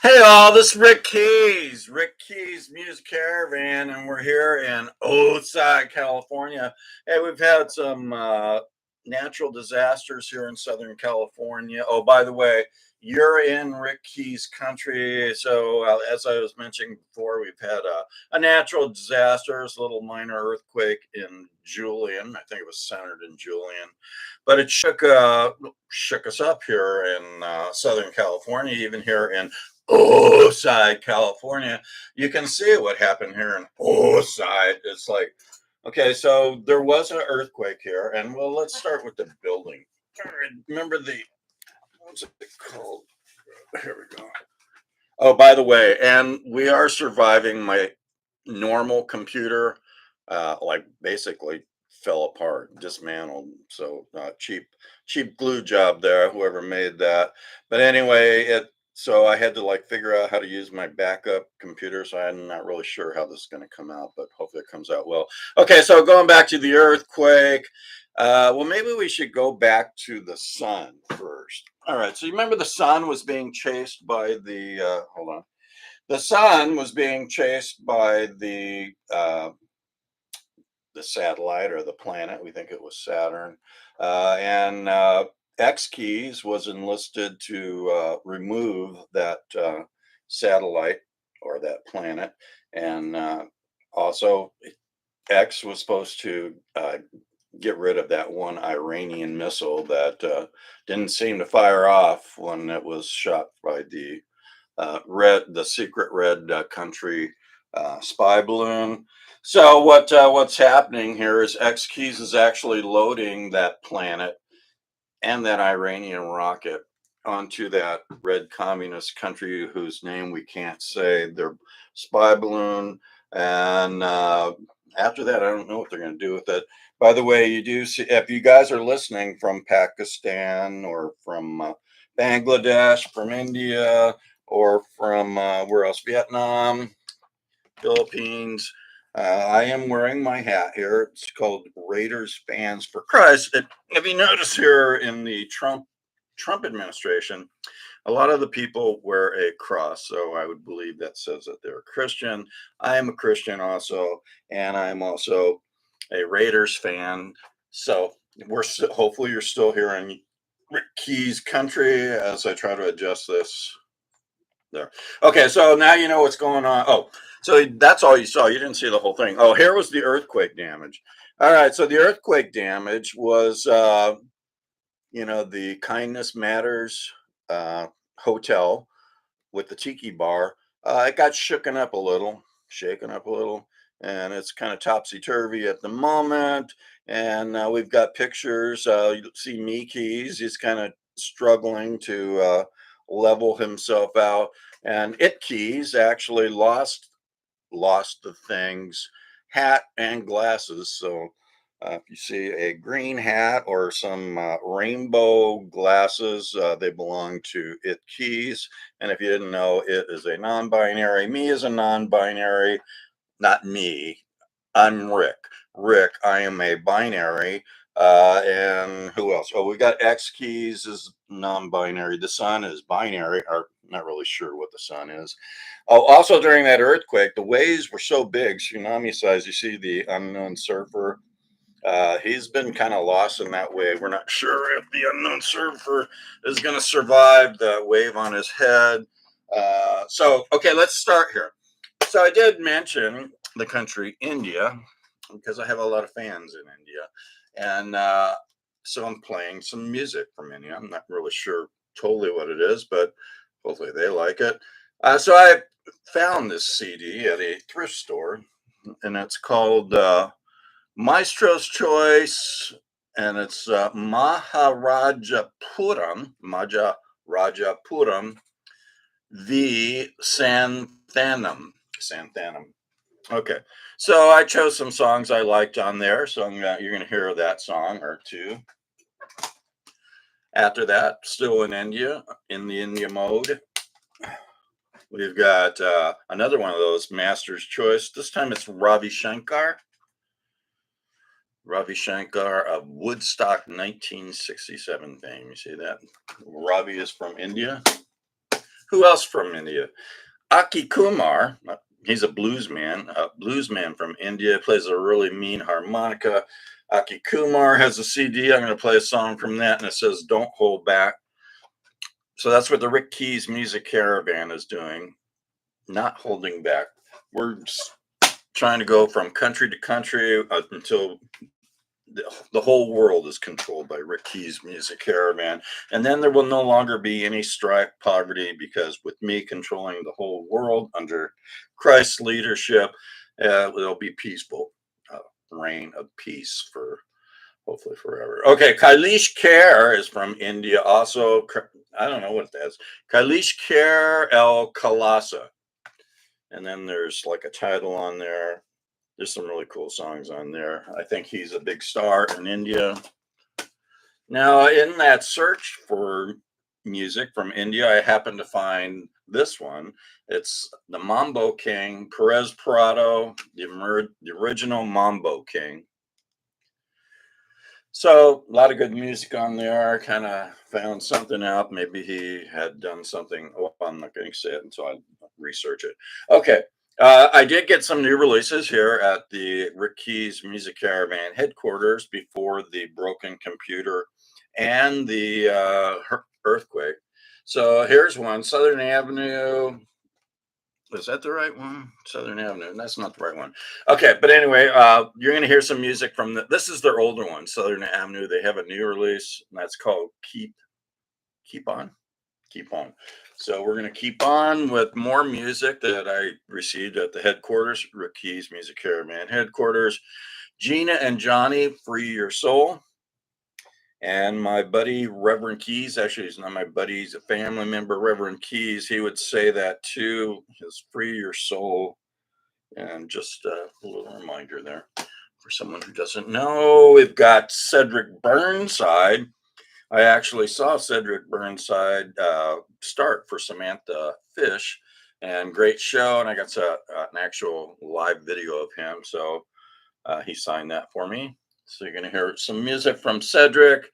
Hey all, this is Rick Keys Music Caravan, and we're here in Osage, California. Hey, we've had some natural disasters here in Southern California. Oh, by the way, you're in Rick Keys country. So, as I was mentioning before, we've had a natural disaster, a little minor earthquake in Julian. I think it was centered in Julian, but it shook us up here in Southern California, even here in Oside, California. You can see what happened here in Oside. It's like, okay, so there was an earthquake here, and well, let's start with the building. All right, remember what's it called? Here we go. Oh, by the way, and we are surviving. My normal computer, like basically fell apart, dismantled. So cheap glue job there, whoever made that. But anyway, so I had to like figure out how to use my backup computer. So I'm not really sure how this is going to come out, but hopefully it comes out well. Okay, so going back to the earthquake. Well, maybe we should go back to the sun first. All right. So you remember the sun was being chased by hold on. The sun was being chased by the satellite or the planet. We think it was Saturn, and X Keys was enlisted to remove that satellite or that planet, and also X was supposed to get rid of that one Iranian missile that didn't seem to fire off when it was shot by the secret red country spy balloon. So what's happening here is X Keys is actually loading that planet and that Iranian rocket onto that red communist country whose name we can't say. Their spy balloon, and after that, I don't know what they're going to do with it. By the way, you do see if you guys are listening from Pakistan or from Bangladesh, from India, or from where else? Vietnam, Philippines. I am wearing my hat here. It's called Raiders Fans for Christ. If you notice here in the Trump administration, a lot of the people wear a cross. So I would believe that says that they're a Christian. I am a Christian also, and I'm also a Raiders fan. So hopefully you're still here in Rick Keys country as I try to adjust this there. Okay, so now you know what's going on. Oh, so that's all you saw. You didn't see the whole thing. Oh, here was the earthquake damage. All right, so the earthquake damage was, the Kindness Matters uh, hotel with the tiki bar. It got shaken up a little, and it's kind of topsy turvy at the moment. And we've got pictures. You see Keys. He's kind of struggling to level himself out, and It Keys actually lost the things, hat and glasses. So if you see a green hat or some rainbow glasses, they belong to It Keys. And if you didn't know, It is a non binary. Me is a non binary, not me. I'm Rick. Rick, I am a binary. And who else? Oh, we got X Keys is non-binary. The sun is binary, or not really sure what the sun is. Oh, also during that earthquake, the waves were so big, tsunami size. You see the unknown surfer. He's been kind of lost in that wave. We're not sure if the unknown surfer is going to survive the wave on his head. Okay, let's start here. So I did mention the country India because I have a lot of fans in India, and so I'm playing some music from India. I'm not really sure totally what it is, but hopefully they like it. So I found this CD at a thrift store, and it's called Maestro's Choice, and it's Maharajapuram, the Santhanam. Okay, so I chose some songs I liked on there, so you're gonna hear that song or two. After that, still in the India mode, we've got another one of those Master's Choice. This time it's Ravi Shankar of Woodstock 1967 fame. You see that? Ravi is from India. Who else from India? Aki Kumar. He's a bluesman from India. Plays a really mean harmonica. Aki Kumar has a CD. I'm going to play a song from that, and it says "Don't Hold Back." So that's what the Rick Keys Music Caravan is doing, not holding back. We're trying to go from country to country until the whole world is controlled by Rick Keys Music Caravan. And then there will no longer be any strife, poverty, because with me controlling the whole world under Christ's leadership, it'll be peaceful, uh, reign of peace for hopefully forever. Okay, Kailash Kher is from India. Also, I don't know what that is. Kailash Kher El Khalasa. And then there's like a title on there. There's some really cool songs on there. I think he's a big star in India. Now, in that search for music from India, I happened to find this one. It's the Mambo King, Perez Prado, the original Mambo King. So, a lot of good music on there. Kind of found something out. Maybe he had done something. Oh, I'm not going to say it until I research it. Okay. I did get some new releases here at the Rick Keys Music Caravan headquarters before the broken computer and the earthquake. So here's one, Southern Avenue. Is that the right one? Southern Avenue. That's not the right one. Okay, but anyway, you're going to hear some music from this is their older one, Southern Avenue. They have a new release, and that's called Keep On. Keep On. So we're going to keep on with more music that I received at the headquarters, Rick Keys Music Caravan headquarters. Gina and Johnny, Free Your Soul. And my buddy, Reverend Keys, actually, he's not my buddy, he's a family member, Reverend Keys, he would say that too, is Free Your Soul. And just a little reminder there for someone who doesn't know, we've got Cedric Burnside. I actually saw Cedric Burnside start for Samantha Fish, and great show. And I got an actual live video of him. So he signed that for me. So you're going to hear some music from Cedric.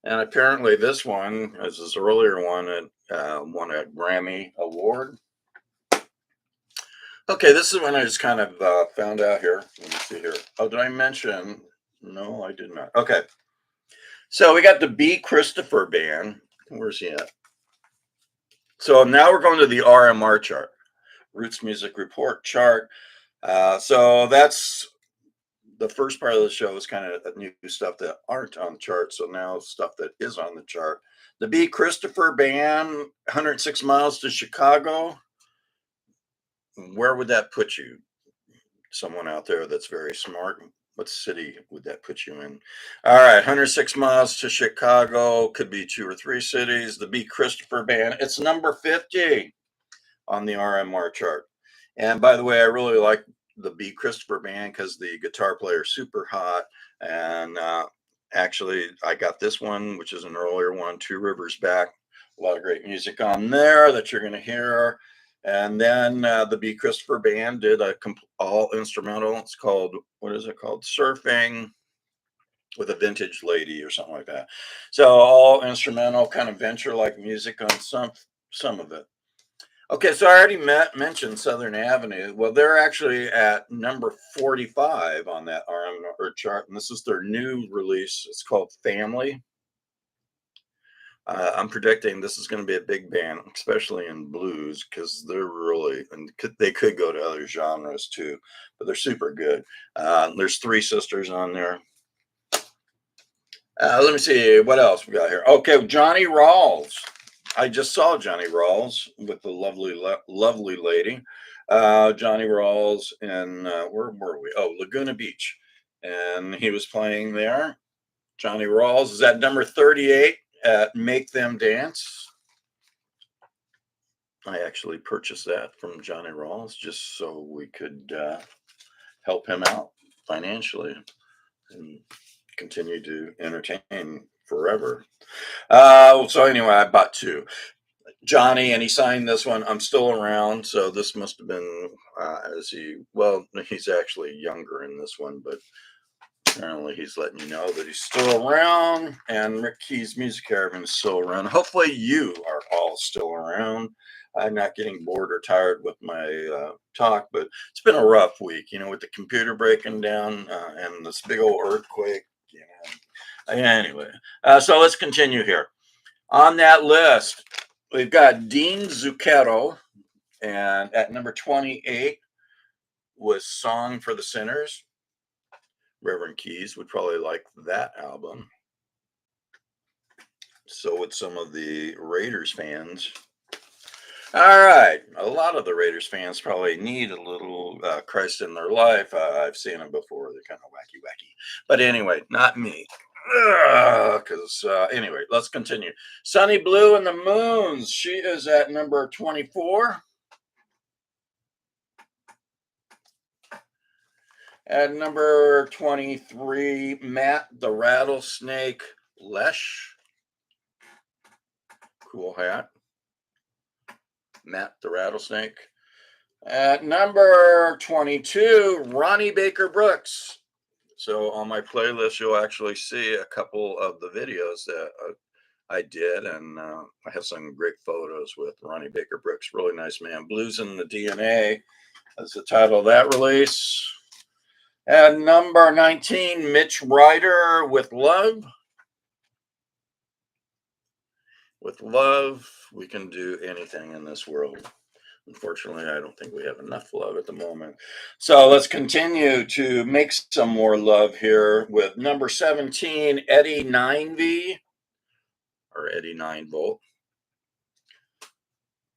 And apparently this one, as this earlier one, it won a Grammy Award. Okay, this is when I just kind of found out here. Let me see here. Oh, did I mention? No, I did not. Okay. So we got the B. Christopher Band. Where's he at? So now we're going to the RMR chart, Roots Music Report chart. So that's the first part of the show is kind of new stuff that aren't on the chart. So now stuff that is on the chart. The B. Christopher Band, 106 miles to Chicago. Where would that put you? Someone out there that's very smart. What city would that put you in? All right, 106 miles to Chicago. Could be 2 or 3 cities. The B. Christopher Band. It's number 50 on the RMR chart. And by the way, I really like the B. Christopher Band because the guitar player is super hot. And actually, I got this one, which is an earlier one, Two Rivers Back. A lot of great music on there that you're going to hear. And then the B. Christopher Band did a all instrumental. It's called, what is it called? Surfing with a Vintage Lady or something like that. So all instrumental, kind of venture like music on some of it. Okay, so I already mentioned Southern Avenue. Well, they're actually at number 45 on that RM chart, and this is their new release. It's called Family. I'm predicting this is going to be a big band, especially in blues, because they're really, and they could go to other genres too, but they're super good. There's 3 sisters on there. Let me see what else we got here. Okay, Johnny Rawls. I just saw Johnny Rawls with the lovely lady. Johnny Rawls in, where were we? Oh, Laguna Beach. And he was playing there. Johnny Rawls is at number 38 at Make Them Dance. I actually purchased that from Johnny Rawls just so we could help him out financially and continue to entertain forever. So anyway, I bought 2. Johnny, and he signed this one. I'm still around, so this must have been he's actually younger in this one, but apparently he's letting you know that he's still around, and Rick Keys Music Caravan is still around. Hopefully you are all still around. I'm not getting bored or tired with my talk, but it's been a rough week, with the computer breaking down and this big old earthquake. Anyway, so let's continue here. On that list, we've got Dean Zucchetto, and at number 28 was Song for the Sinners. Reverend Keys would probably like that album. So would some of the Raiders fans. All right. A lot of the Raiders fans probably need a little Christ in their life. I've seen them before. They're kind of wacky. But anyway, not me. Because anyway, let's continue. Sonny Blue and the Moons. She is at number 24. At number 23, Matt the Rattlesnake Lesh. Cool hat. Matt the Rattlesnake. At number 22, Ronnie Baker Brooks. So on my playlist, you'll actually see a couple of the videos that I did, and I have some great photos with Ronnie Baker Brooks. Really nice man. Blues in the DNA is the title of that release. At number 19, Mitch Ryder with Love. With love, we can do anything in this world. Unfortunately, I don't think we have enough love at the moment. So let's continue to make some more love here with number 17, Eddie 9V, or Eddie 9 Volt.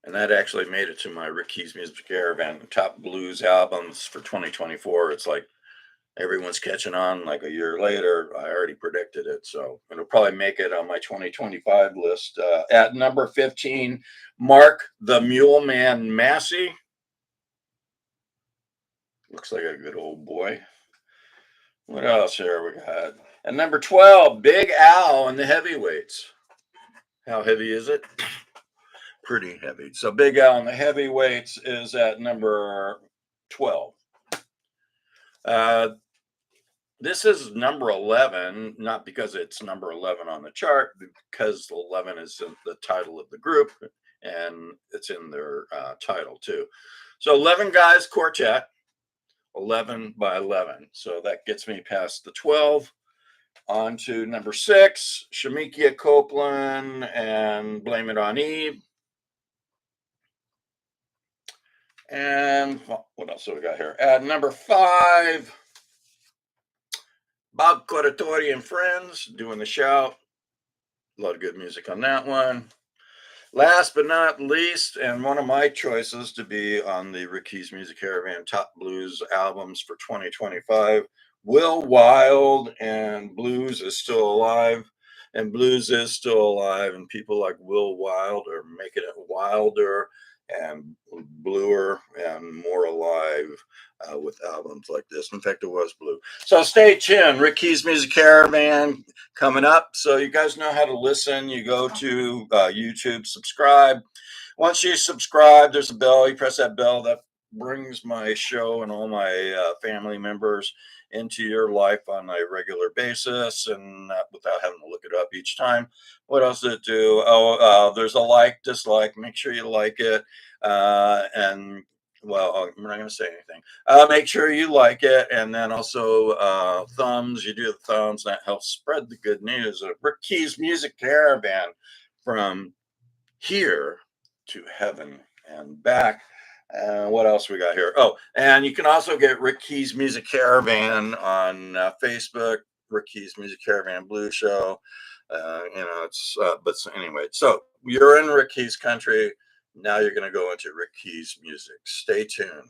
And that actually made it to my Rick Keys Music Caravan top blues albums for 2024. It's like everyone's catching on like a year later. I already predicted it, so it'll probably make it on my 2025 list. At number 15, Mark the Mule Man Massey. Looks like a good old boy. What else here we got? At number 12, Big Al and the Heavyweights. How heavy is it? Pretty heavy. So Big Al and the Heavyweights is at number 12. This is number 11, not because it's number 11 on the chart, because 11 is in the title of the group, and it's in their title too. So 11 Guys Quartet, 11 by 11. So that gets me past the 12. On to number 6, Shemekia Copeland and Blame It on Eve. And what else do we got here? At number 5, Bob Corritore and Friends, Doing the Shout. A lot of good music on that one. Last but not least, and one of my choices to be on the Rick Keys Music Caravan Top Blues Albums for 2025, Will Wild and Blues is Still Alive. And blues is still alive, and people like Will Wild are making it wilder and bluer and more alive with albums like this. In fact, it was blue. So stay tuned. Rick Keys Music Caravan coming up. So you guys know how to listen. You go to YouTube, subscribe. Once you subscribe, there's a bell. You press that bell. That brings my show and all my family members into your life on a regular basis, and without having to look it up each time. What else did it do? There's a like, dislike. Make sure you like it. And well, I'm not going to say anything. Make sure you like it, and then also thumbs. You do the thumbs, that helps spread the good news of Rick Keys Music Caravan from here to heaven and back. What else we got here? Oh, and you can also get Rick Keys Music Caravan on Facebook, Rick Keys Music Caravan Blues Show. But anyway, so you're in Rick Keys country. Now you're going to go into Rick Keys music. Stay tuned.